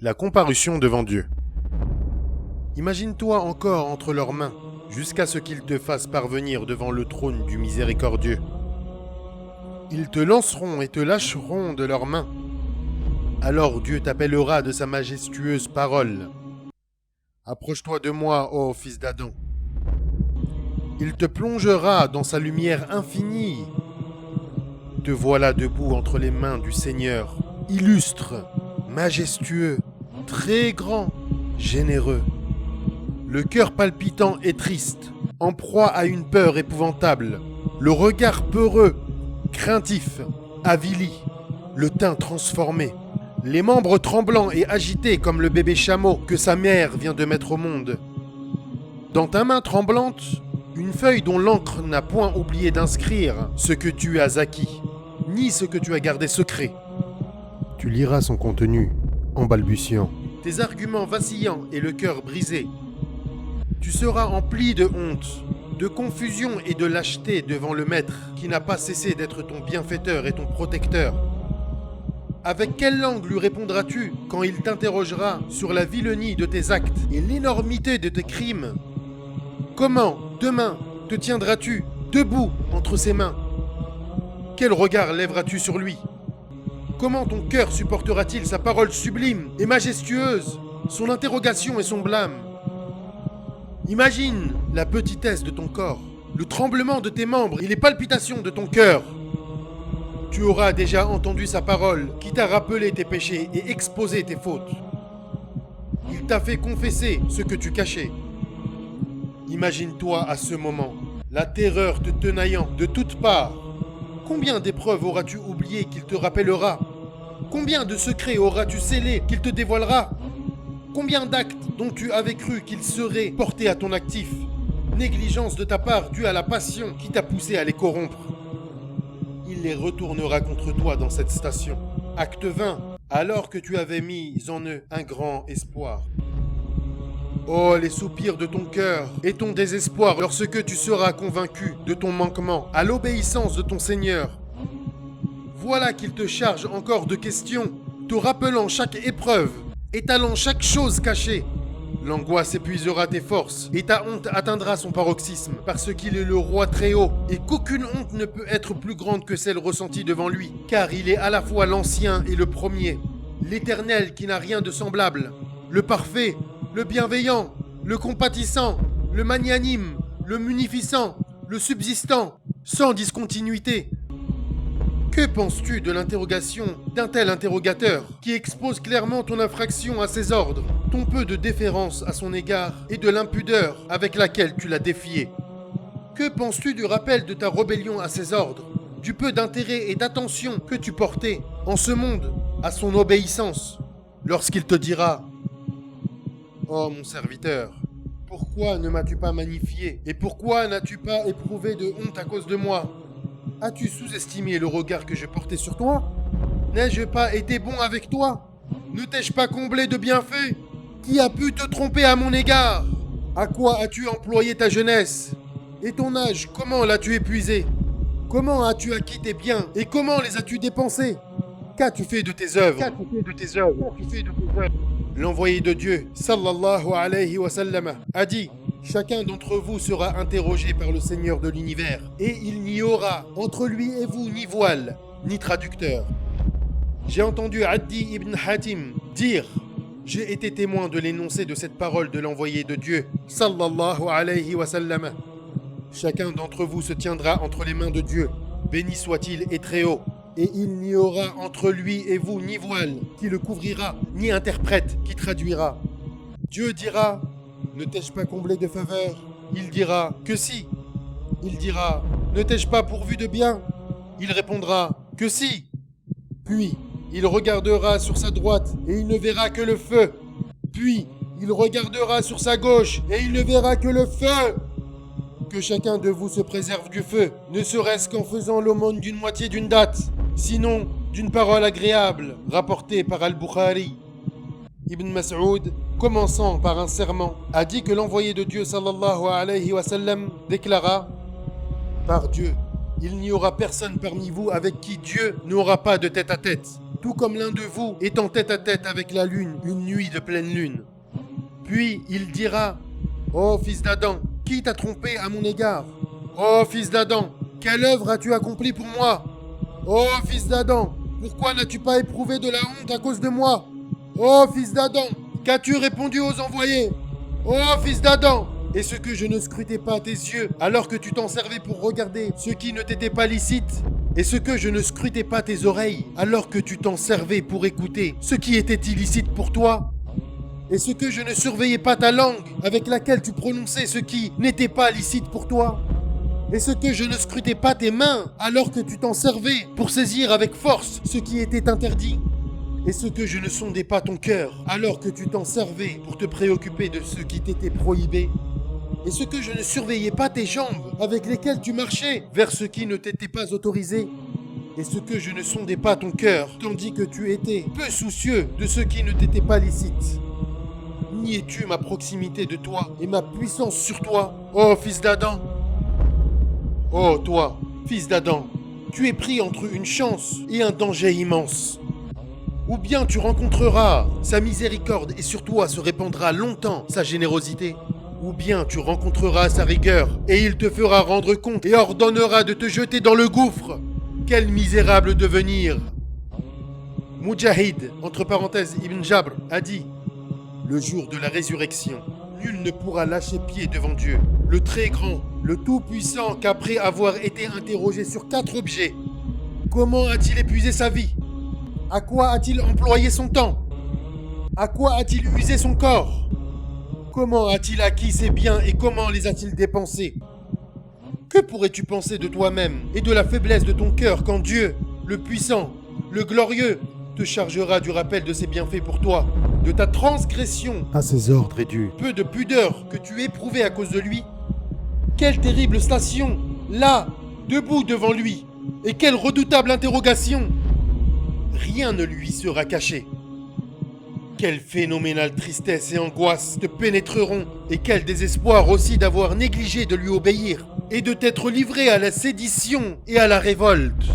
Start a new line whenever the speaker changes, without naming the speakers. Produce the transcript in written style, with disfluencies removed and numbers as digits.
La comparution devant Dieu. Imagine-toi encore entre leurs mains, jusqu'à ce qu'ils te fassent parvenir devant le trône du miséricordieux. Ils te lanceront et te lâcheront de leurs mains. Alors Dieu t'appellera de sa majestueuse parole. Approche-toi de moi, ô fils d'Adam. Il te plongera dans sa lumière infinie. Te voilà debout entre les mains du Seigneur, illustre, majestueux, très grand, généreux. Le cœur palpitant et triste, en proie à une peur épouvantable, le regard peureux, craintif, avili, le teint transformé, les membres tremblants et agités comme le bébé chameau que sa mère vient de mettre au monde. Dans ta main tremblante, une feuille dont l'encre n'a point oublié d'inscrire ce que tu as acquis, ni ce que tu as gardé secret. Tu liras son contenu en balbutiant, tes arguments vacillants et le cœur brisé. Tu seras empli de honte, de confusion et de lâcheté devant le Maître qui n'a pas cessé d'être ton bienfaiteur et ton protecteur. Avec quelle langue lui répondras-tu quand il t'interrogera sur la vilenie de tes actes et l'énormité de tes crimes? Comment, demain, te tiendras-tu debout entre ses mains? Quel regard lèveras-tu sur lui? Comment ton cœur supportera-t-il sa parole sublime et majestueuse, son interrogation et son blâme? Imagine la petitesse de ton corps, le tremblement de tes membres et les palpitations de ton cœur. Tu auras déjà entendu sa parole qui t'a rappelé tes péchés et exposé tes fautes. Il t'a fait confesser ce que tu cachais. Imagine-toi à ce moment, la terreur te tenaillant de toutes parts. Combien d'épreuves auras-tu oubliées qu'il te rappellera? Combien de secrets auras-tu scellés qu'il te dévoilera? Combien d'actes dont tu avais cru qu'ils seraient portés à ton actif? Négligence de ta part due à la passion qui t'a poussé à les corrompre. Il les retournera contre toi dans cette station. Acte 20, alors que tu avais mis en eux un grand espoir. Oh, les soupirs de ton cœur et ton désespoir lorsque tu seras convaincu de ton manquement à l'obéissance de ton Seigneur. Voilà qu'il te charge encore de questions, te rappelant chaque épreuve, étalant chaque chose cachée. L'angoisse épuisera tes forces et ta honte atteindra son paroxysme parce qu'il est le roi très haut et qu'aucune honte ne peut être plus grande que celle ressentie devant lui, car il est à la fois l'ancien et le premier, l'éternel qui n'a rien de semblable, le parfait, le bienveillant, le compatissant, le magnanime, le munificent, le subsistant, sans discontinuité. Que penses-tu de l'interrogation d'un tel interrogateur qui expose clairement ton infraction à ses ordres, ton peu de déférence à son égard et de l'impudeur avec laquelle tu l'as défié? Que penses-tu du rappel de ta rébellion à ses ordres, du peu d'intérêt et d'attention que tu portais en ce monde à son obéissance, lorsqu'il te dira « Oh mon serviteur, pourquoi ne m'as-tu pas magnifié et pourquoi n'as-tu pas éprouvé de honte à cause de moi ? As-tu sous-estimé le regard que je portais sur toi? N'ai-je pas été bon avec toi? Ne t'ai-je pas comblé de bienfaits? Qui a pu te tromper à mon égard? À quoi as-tu employé ta jeunesse? Et ton âge, comment l'as-tu épuisé? Comment as-tu acquis tes biens et comment les as-tu dépensés? Qu'as-tu fait de tes œuvres? L'envoyé de Dieu, sallallahu alayhi wa sallam, a dit: chacun d'entre vous sera interrogé par le Seigneur de l'univers, et il n'y aura entre lui et vous ni voile, ni traducteur. J'ai entendu Addi ibn Hatim dire: j'ai été témoin de l'énoncé de cette parole de l'envoyé de Dieu, sallallahu alayhi wa sallam. Chacun d'entre vous se tiendra entre les mains de Dieu, béni soit-il et très haut, et il n'y aura entre lui et vous ni voile qui le couvrira, ni interprète qui traduira. Dieu dira: ne t'ai-je pas comblé de faveurs? Il dira que si. Il dira: ne t'ai-je pas pourvu de bien? Il répondra que si. Puis il regardera sur sa droite et il ne verra que le feu. Puis il regardera sur sa gauche et il ne verra que le feu. Que chacun de vous se préserve du feu, ne serait-ce qu'en faisant l'aumône d'une moitié d'une date, sinon d'une parole agréable, rapportée par Al-Bukhari. Ibn Mas'ud, commençant par un serment, a dit que l'envoyé de Dieu sallallahu alayhi wa sallam déclara: par Dieu, il n'y aura personne parmi vous avec qui Dieu n'aura pas de tête-à-tête, tout comme l'un de vous est en tête-à-tête avec la lune une nuit de pleine lune. Puis il dira, « Ô fils d'Adam, qui t'a trompé à mon égard? Ô fils d'Adam, quelle œuvre as-tu accomplie pour moi? Ô fils d'Adam, pourquoi n'as-tu pas éprouvé de la honte à cause de moi? Ô fils d'Adam, qu'as-tu répondu aux envoyés? Ô fils d'Adam, est-ce que je ne scrutais pas tes yeux alors que tu t'en servais pour regarder ce qui ne t'était pas licite? Est-ce que je ne scrutais pas tes oreilles alors que tu t'en servais pour écouter ce qui était illicite pour toi? Est-ce que je ne surveillais pas ta langue avec laquelle tu prononçais ce qui n'était pas licite pour toi? Est-ce que je ne scrutais pas tes mains alors que tu t'en servais pour saisir avec force ce qui était interdit? Est-ce que je ne sondais pas ton cœur alors que tu t'en servais pour te préoccuper de ce qui t'était prohibé? Est-ce que je ne surveillais pas tes jambes avec lesquelles tu marchais vers ce qui ne t'était pas autorisé? Est-ce que je ne sondais pas ton cœur tandis que tu étais peu soucieux de ce qui ne t'était pas licite? Niais-tu ma proximité de toi et ma puissance sur toi, ô fils d'Adam? Oh toi, fils d'Adam, tu es pris entre une chance et un danger immense. Ou bien tu rencontreras sa miséricorde et sur toi se répandra longtemps sa générosité. Ou bien tu rencontreras sa rigueur et il te fera rendre compte et ordonnera de te jeter dans le gouffre. Quel misérable devenir! Mujahid, entre parenthèses Ibn Jabr, a dit: le jour de la résurrection, nul ne pourra lâcher pied devant Dieu, le très grand, le tout-puissant, qu'après avoir été interrogé sur 4 objets, comment a-t-il épuisé sa vie? À quoi a-t-il employé son temps? À quoi a-t-il usé son corps? Comment a-t-il acquis ses biens et comment les a-t-il dépensés? Que pourrais-tu penser de toi-même et de la faiblesse de ton cœur quand Dieu, le puissant, le glorieux, te chargera du rappel de ses bienfaits pour toi, de ta transgression à ses ordres et du peu de pudeur que tu éprouvais à cause de lui? Quelle terrible station, là, debout devant lui, et quelle redoutable interrogation! Rien ne lui sera caché. Quelle phénoménale tristesse et angoisse te pénétreront, et quel désespoir aussi d'avoir négligé de lui obéir, et de t'être livré à la sédition et à la révolte.